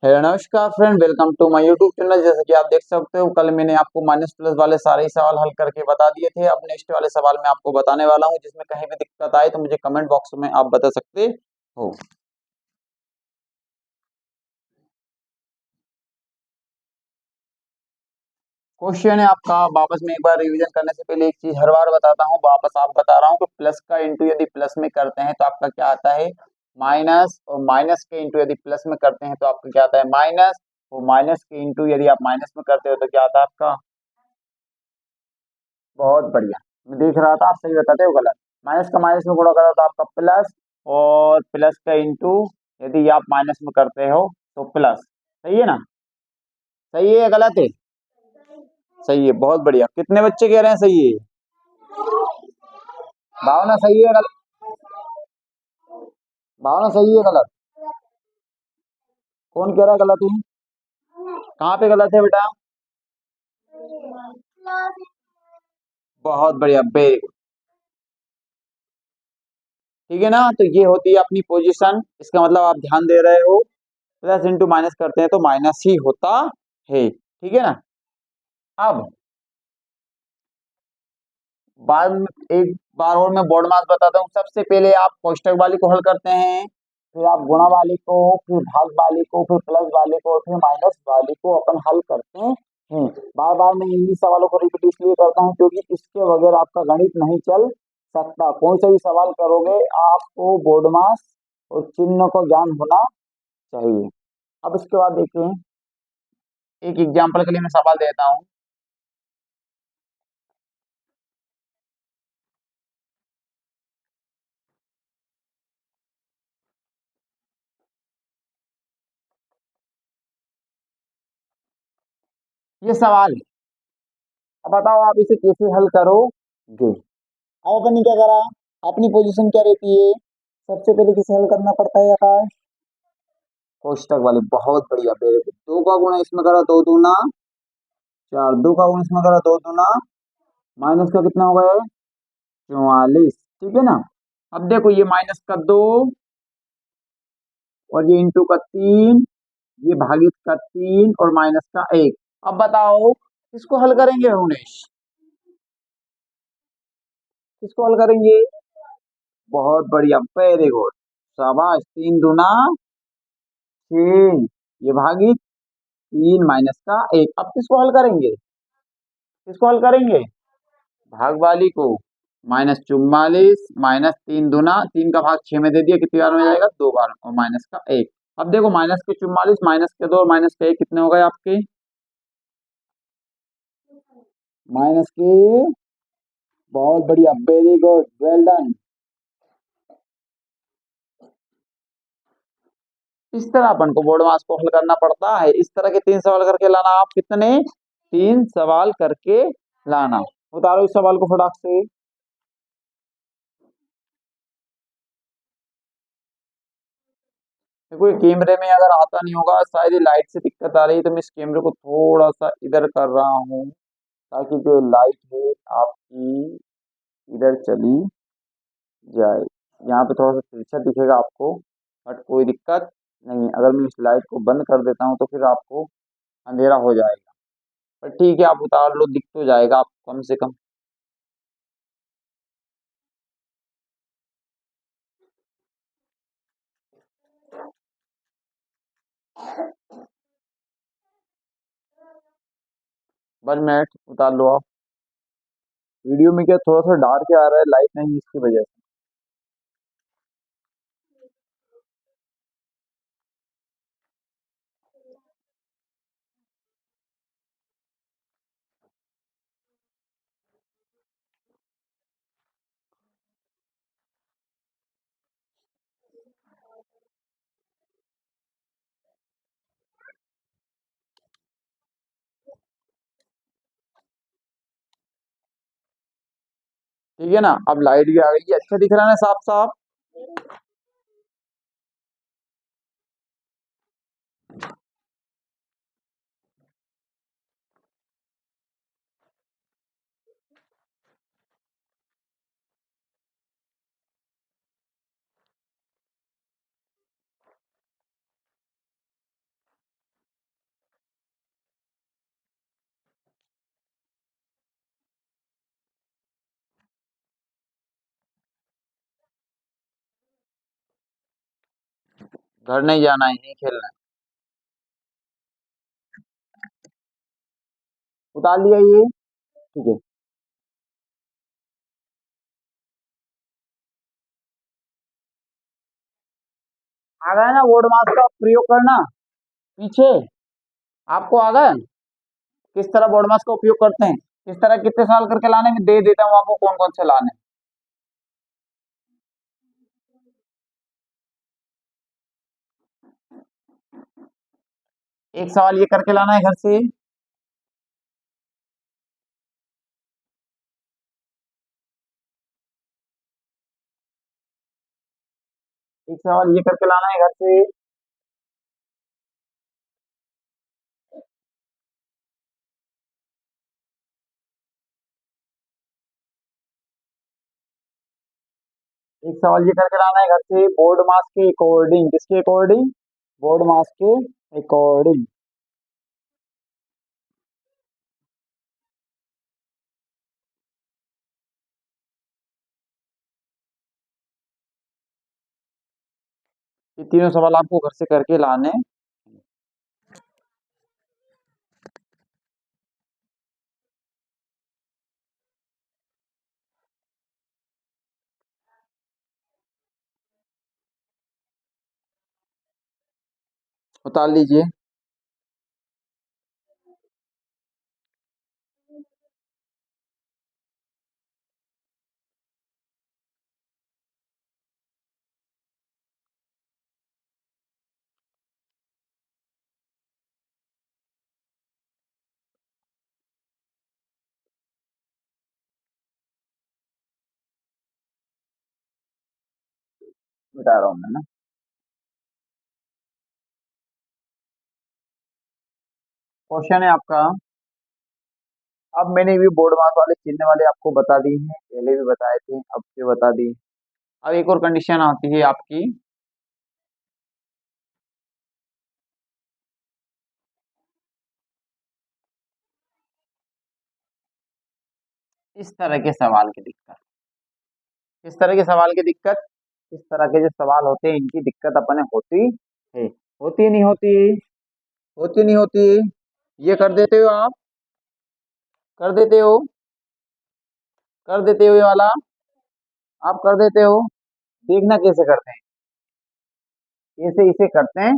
Hello नमस्कार friend, welcome to my YouTube channel. जैसे कि आप देख सकते हो, कल मैंने आपको माइनस प्लस वाले सारे ही सवाल हल करके बता दिए थे। अब नेक्स्ट वाले सवाल मैं आपको बताने वाला हूं, जिसमें कहीं भी दिक्कत आए तो मुझे कमेंट बॉक्स में आप बता सकते हो। क्वेश्चन है आपका, वापस में एक बार रिवीजन करने से पहले एक चीज हर बार बताता हूँ, वापस आप बता रहा हूँ कि प्लस का इंटू यदि प्लस में करते हैं तो आपका क्या आता है, माइनस। और माइनस के इंटू यदि प्लस में करते हैं तो आपका क्या आता है, माइनस। और माइनस के इंटू यदि आप माइनस में करते हो तो क्या आता है आपका। बहुत बढ़िया। मैं देख रहा था आप सही बताते हो, गलत। माइनस का माइनस में गुणा करो तो आपका प्लस। और प्लस का इंटू यदि आप माइनस में करते हो तो प्लस। सही है ना। सही है या गलत है। सही है, बहुत बढ़िया। कितने बच्चे कह रहे हैं सही है। भावना सही है गलत। भावना सही है गलत। कौन कह रहा है गलत है। कहाँ पे गलत है बेटा। बहुत बढ़िया, वेरी गुड। ठीक है ना, तो ये होती है अपनी पोजीशन। इसका मतलब आप ध्यान दे रहे हो, प्लस इंटू माइनस करते हैं तो माइनस ही होता है। ठीक है ना। अब बाद में एक बार और मैं बोर्ड मास बताता हूँ। सबसे पहले आप कोष्टक वाली को हल करते हैं, फिर आप गुणा वाली को, फिर भाग वाली को, फिर प्लस वाली को, और फिर माइनस वाली को अपन हल करते हैं। बार बार मैं इंग्लिश सवालों को रिपीट इसलिए करता हूँ क्योंकि इसके बगैर आपका गणित नहीं चल सकता। कोई सा भी सवाल करोगे आपको बोर्ड मास और चिन्ह को ज्ञान होना चाहिए। अब इसके बाद देखते हैं, एक एग्जाम्पल के लिए मैं सवाल देता हूँ। ये सवाल है, अब बताओ आप इसे कैसे हल करोगे। अब अपन ने क्या करा, अपनी पोजीशन क्या रहती है, सबसे पहले किसे हल करना पड़ता है आकाश, कोष्टक वाले। बहुत बढ़िया, वेरी गुड। दो का गुणा इसमें करा, दो दूना चार, दो का गुणा इसमें करा, दो दूना माइनस का कितना हो गया है, 44। ठीक है ना। अब देखो, ये माइनस का दो और ये इंटू का तीन, ये भागित का तीन और माइनस का एक। अब बताओ किसको हल करेंगे उमेश, किसको हल करेंगे। बहुत बढ़िया, वेरी गुड, शाबाश। तीन दूना छह, ये भागित तीन माइनस का एक। अब किसको हल करेंगे, किसको हल करेंगे, भाग वाली को। -44 माइनस तीन दूना, तीन का भाग छह में दे दिया, कितनी बार में जाएगा, दो बार, और माइनस का एक। अब देखो, माइनस के 44 माइनस के दो और माइनस के एक कितने हो गए आपके, माइनस के। बहुत बढ़िया, वेरी गुड, वेल डन। इस तरह अपन को बोर्ड मास को हल करना पड़ता है। इस तरह के तीन सवाल करके लाना, आप कितने, तीन सवाल करके लाना। उतारो इस सवाल को फटाक से। देखो, ये कैमरे में अगर आता नहीं होगा, शायद ये लाइट से दिक्कत आ रही है, तो मैं इस कैमरे को थोड़ा सा इधर कर रहा हूँ, ताकि जो लाइट है आपकी इधर चली जाए। यहाँ पे थोड़ा सा तिरछा दिखेगा आपको, बट कोई दिक्कत नहीं। अगर मैं इस लाइट को बंद कर देता हूँ तो फिर आपको अंधेरा हो जाएगा, पर ठीक है, आप उतार लो, दिख तो जाएगा आपको कम से कम। वन मिनट, उतार लो आप। वीडियो में क्या थोड़ा सा डार्क आ रहा है, लाइट नहीं इसकी वजह से। ठीक है ना, अब लाइट भी आ गई है, अच्छा दिख रहा है ना, साफ साफ। घर नहीं जाना है, नहीं खेलना है। उतार लिया ये। ठीक है। आ गया ना बोर्ड मास का प्रयोग करना पीछे? आपको आ गया? किस तरह बोर्ड मास का उपयोग करते हैं, किस तरह कितने साल करके लाने में दे देता हूँ आपको कौन कौन से लाने। एक सवाल ये करके लाना है घर से। एक सवाल ये करके लाना है घर से। एक सवाल ये करके लाना है घर से, बोर्ड मास के अकॉर्डिंग, किसके अकॉर्डिंग? बोर्ड मास के अकॉर्डिंग। ये तीनों सवाल आपको घर से करके लाने। उतार लीजिए। बता रहा हूँ मैं ना। क्वेश्चन है आपका। अब मैंने भी बोर्ड मास वाले चिन्ह वाले आपको बता दी हैं, पहले भी बताए थे, अब से बता दी। अब एक और कंडीशन आती है आपकी। इस तरह के सवाल की दिक्कत, इस तरह के सवाल की दिक्कत, इस तरह के जो सवाल होते हैं इनकी दिक्कत अपने होती है। होती नहीं होती? होती नहीं होती? ये कर देते हो आप? कर देते हो? कर देते हो ये वाला? आप कर देते हो? देखना कैसे करते हैं। कैसे इसे करते हैं।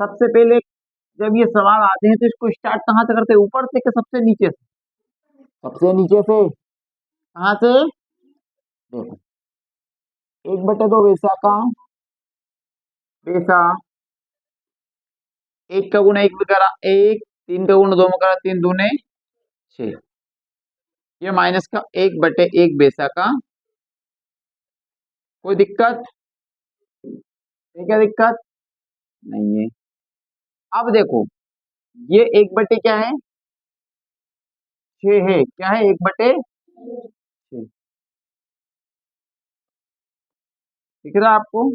सबसे पहले जब ये सवाल आते हैं तो इसको स्टार्ट कहाँ से करते हैं, ऊपर से कि सबसे नीचे से? सबसे नीचे से। कहाँ से? देखो, 1/2 वैसा का वैसा, एक का गुना एक में करा एक, तीन का गुना दो में करा तीन दूने 6। ये माइनस का 1/1 वैसा का। कोई दिक्कत? ये क्या दिक्कत? नहीं है। अब देखो, ये 1/, क्या है? 6 है, क्या है? 1/6। दिख रहा है आपको?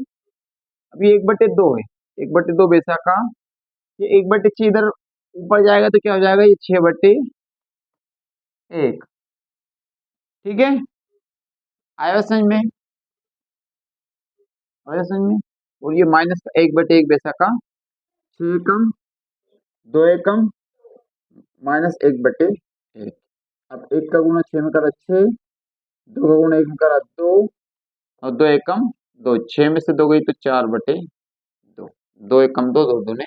अभी 1/2 है, 1/2 वैसा का। ये 1/6 इधर ऊपर जाएगा तो क्या हो जाएगा, ये 6/1। ठीक है। आया समझ में? आया समझ में? और ये माइनस का 1/1 वैसा का। 6 एकम, 2 एकम, -1/1। अब एक का गुना 6 में करा 6, दो का गुना एक में करा 2, और 2 एकम 2, 6 में से 2 गई तो 4/2। 2 एकम 2, दो दूने।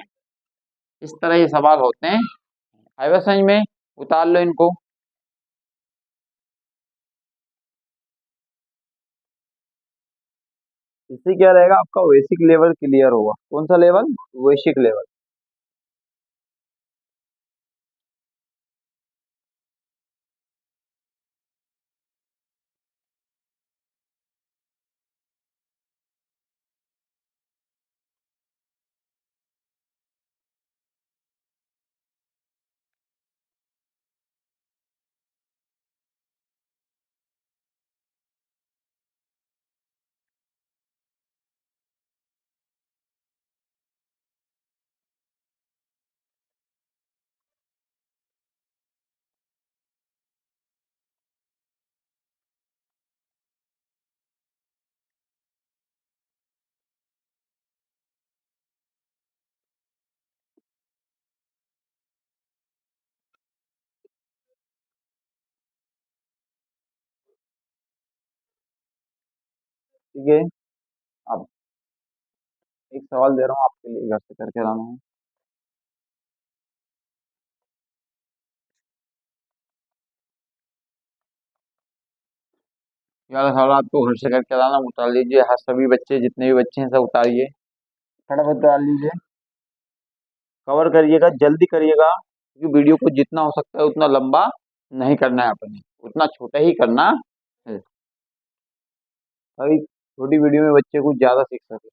इस तरह ये सवाल होते हैं। आया समझ में? उतार लो इनको। इससे क्या रहेगा, आपका बेसिक लेवल क्लियर होगा। कौन सा लेवल? Basic level. ठीक है। अब एक सवाल दे रहा हूँ आपके लिए, घर से करके लाना है। यार सवाल आपको घर से करके लाना, उतार लीजिए। हाँ, सभी बच्चे, जितने भी बच्चे हैं सब उतारिए, फटाफट उतार लीजिए। कवर करिएगा, जल्दी करिएगा, क्योंकि वीडियो को जितना हो सकता है उतना लंबा नहीं करना है अपने, उतना छोटा ही करना है, ताकि छोटी वीडियो में बच्चे कुछ ज्यादा सीख सके।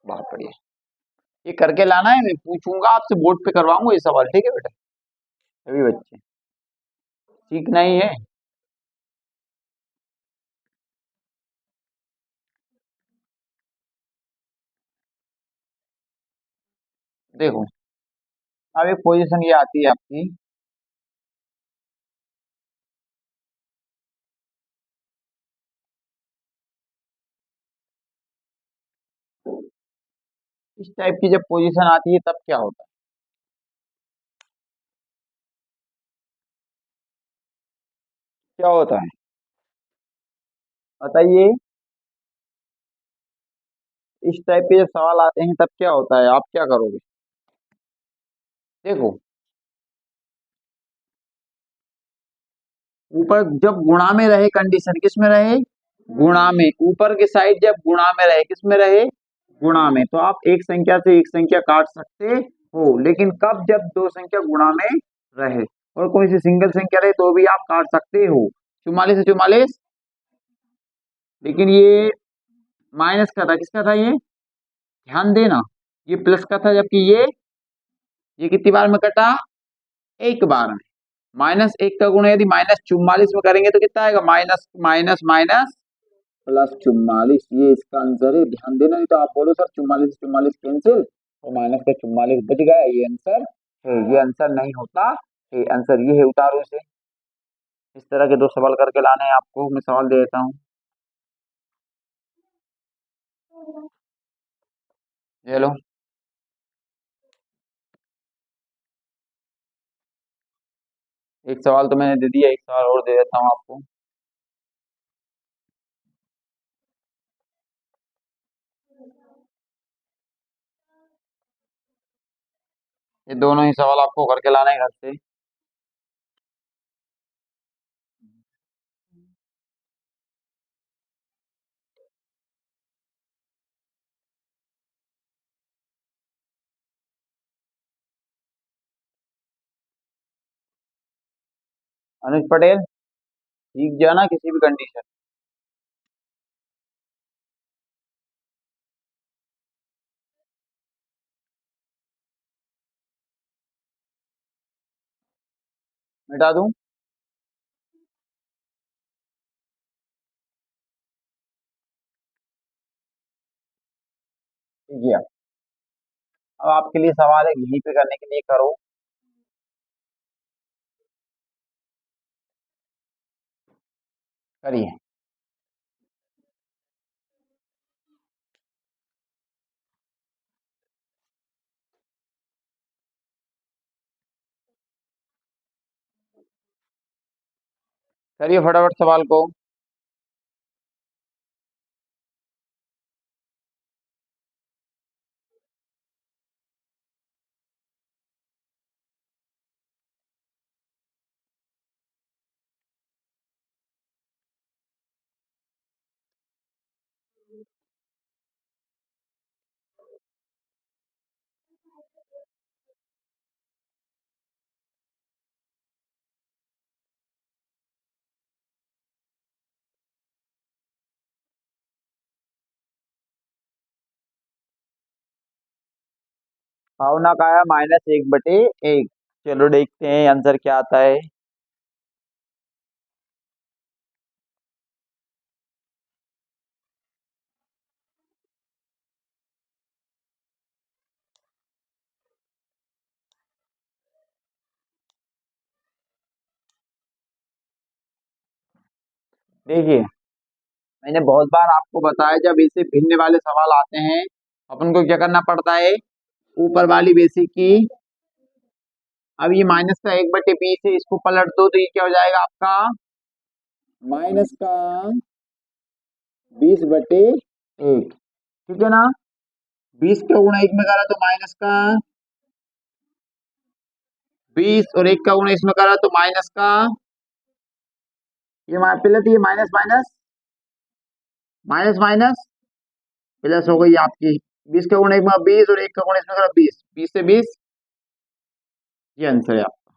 बहुत बढ़िया। ये करके लाना है, मैं पूछूंगा आपसे, बोर्ड पे करवाऊंगा ये सवाल, ठीक है बेटा। सभी बच्चे सीखना ही है। देखो, अब एक पोजीशन ये आती है आपकी, इस टाइप की जब पोजीशन आती है तब क्या होता है? क्या होता है बताइए। इस टाइप के जब सवाल आते हैं तब क्या होता है, आप क्या करोगे? देखो, ऊपर जब गुणा में रहे, कंडीशन किस में रहे? गुणा में। ऊपर की साइड जब गुणा में रहे, किस में रहे? गुणा में। तो आप एक संख्या से एक संख्या काट सकते हो, लेकिन कब? जब दो संख्या गुणा में रहे। और कोई सी सिंगल संख्या रहे तो भी आप काट सकते हो, 44 से 44। लेकिन ये माइनस का था, किसका था ये? ध्यान देना, ये प्लस का था, जबकि ये कितनी बार में कटा? एक बार में। -1 का गुण यदि -44 में करेंगे तो कितना आएगा? Minus minus minus +44। ये इसका आंसर है, ध्यान देना, नहीं तो आप बोलो सर 44 से 44 कैंसिल और माइनस का 44 बच गया, ये आंसर है। ये आंसर नहीं होता, ये आंसर ये है, उतारो इसे। इस तरह के दो सवाल करके लाने हैं आपको, मैं सवाल दे देता हूँ। ये लो, एक सवाल तो मैंने दे दिया, एक सवाल और दे देता हूँ आपको। ये दोनों ही सवाल आपको करके लाने हैं घर से। अनुज पटेल, सीख जाना किसी भी कंडीशन। मिटा दूं? ठीक है। अब आपके लिए सवाल है, यहीं पे करने के लिए करो। करिए। करिए फटाफट सवाल को। भावना का आया -1/1। चलो देखते हैं आंसर क्या आता है। देखिए, मैंने बहुत बार आपको बताया, जब ऐसे भिन्न वाले सवाल आते हैं, अपन को क्या करना पड़ता है? ऊपर वाली बेसिक की अब ये माइनस का 1/20 है, इसको पलट दो तो ये क्या हो जाएगा आपका माइनस का 20/1। ठीक है ना। 20 का गुणा 1 में करा तो माइनस का 20 और 1 का गुणा इसमें करा तो माइनस का पहले तो ये minus minus minus minus plus हो गई आपकी 20 का गुणा 1 में 20 और 1 का गुणा इसमें करा 20, 20 से 20, ये आंसर है आपका।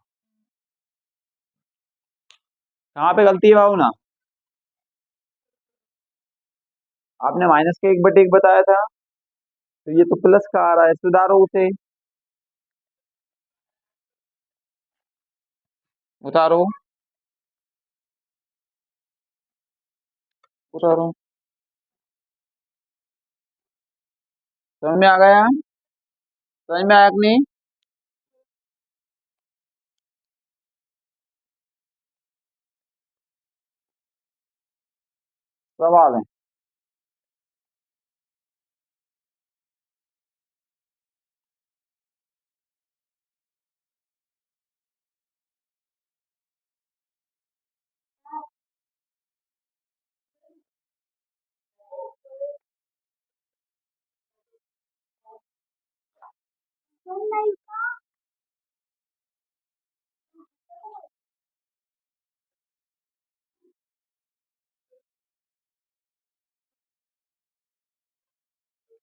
कहाँ पे गलती है बाबू ना, आपने माइनस का 1/1 बताया था तो ये तो प्लस का आ रहा है, सुधारो उसे, उतारो उतारो। समझ में आ गया, समझ में आया कि नहीं। सवाल है।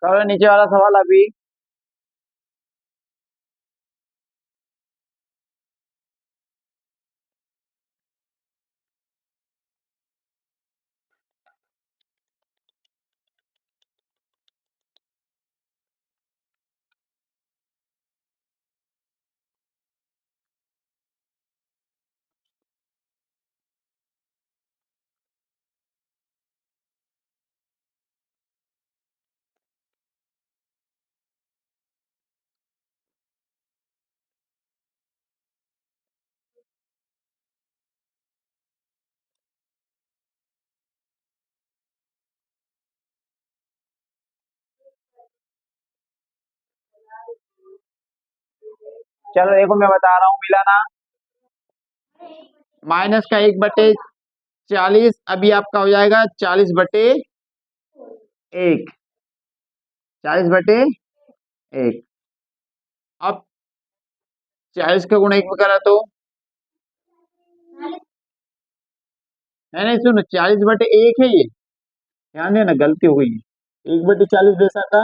करो नीचे वाला सवाल अभी। चलो देखो मैं बता रहा हूँ, मिला ना। माइनस का 1/40 अभी आपका हो जाएगा 40/1। 40/1। अब 40 का गुणा 1 में करा तो नहीं नहीं सुनो, 40/1 है ये, ध्यान देना गलती हो गई है। 1/40 जैसा का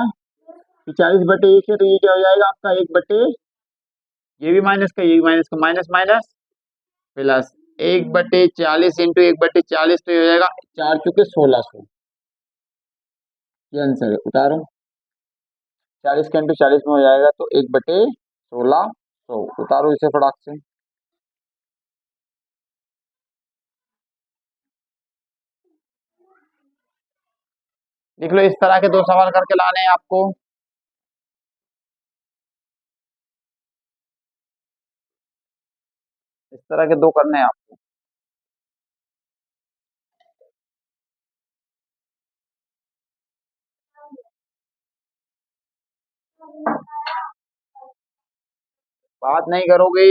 40/1 है तो ये क्या हो जाएगा आपका 1/, ये भी माइनस का ये भी माइनस का, माइनस माइनस प्लस 1/40 इंटू 1/40 तो ये हो जाएगा 4×1600। ये आंसर है, उतारो। 40 का इंटू 40 में हो जाएगा तो 1/1600, उतारो इसे फटाक से। देख लो, इस तरह के दो सवाल करके लाने हैं आपको। इस तरह के दो करने हैं आपको। बात नहीं करोगे।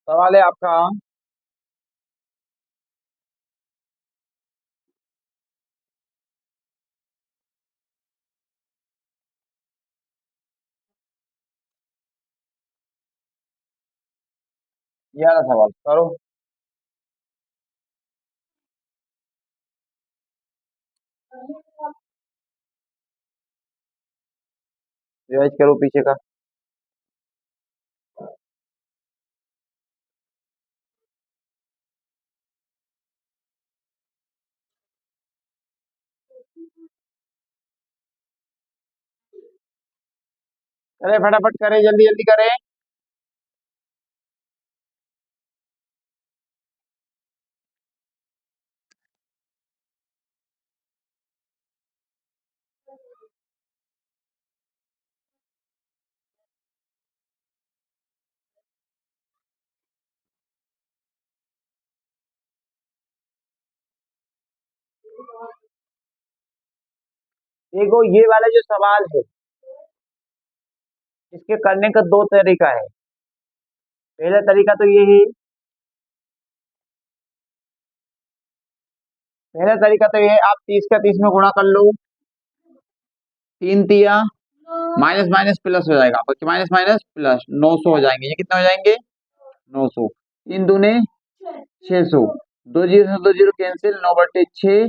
सवाल है आपका, ये वाला सवाल करो। रिवाइज करो पीछे का। अरे फटाफट करे, जल्दी जल्दी करे। देखो ये वाला जो सवाल है इसके करने का दो तरीका है। पहला तरीका तो ये है, पहला तरीका तो ये है, आप 30 का 30 में गुणा कर लो, 3 तिया माइनस माइनस प्लस हो जाएगा, आपका माइनस माइनस प्लस 900 हो जाएंगे। ये कितने हो जाएंगे? 900। 3 दूने 600, 2 जीरो कैंसिल, 9/6,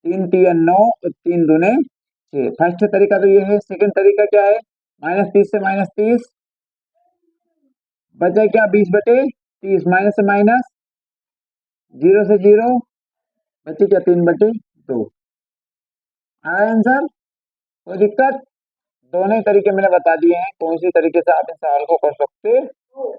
3 तिया 9, 3 दूने 6। फर्स्ट तरीका तो ये है। सेकंड तरीका क्या है? -30 से -30 बचा क्या? 20/30, माइनस से माइनस, जीरो से जीरो, बचे क्या? 3/2। आया आंसर? कोई दिक्कत? दोनों ही तरीके मैंने बता दिए हैं कौन सी तरीके से आप इस सवाल को कर सकते हो।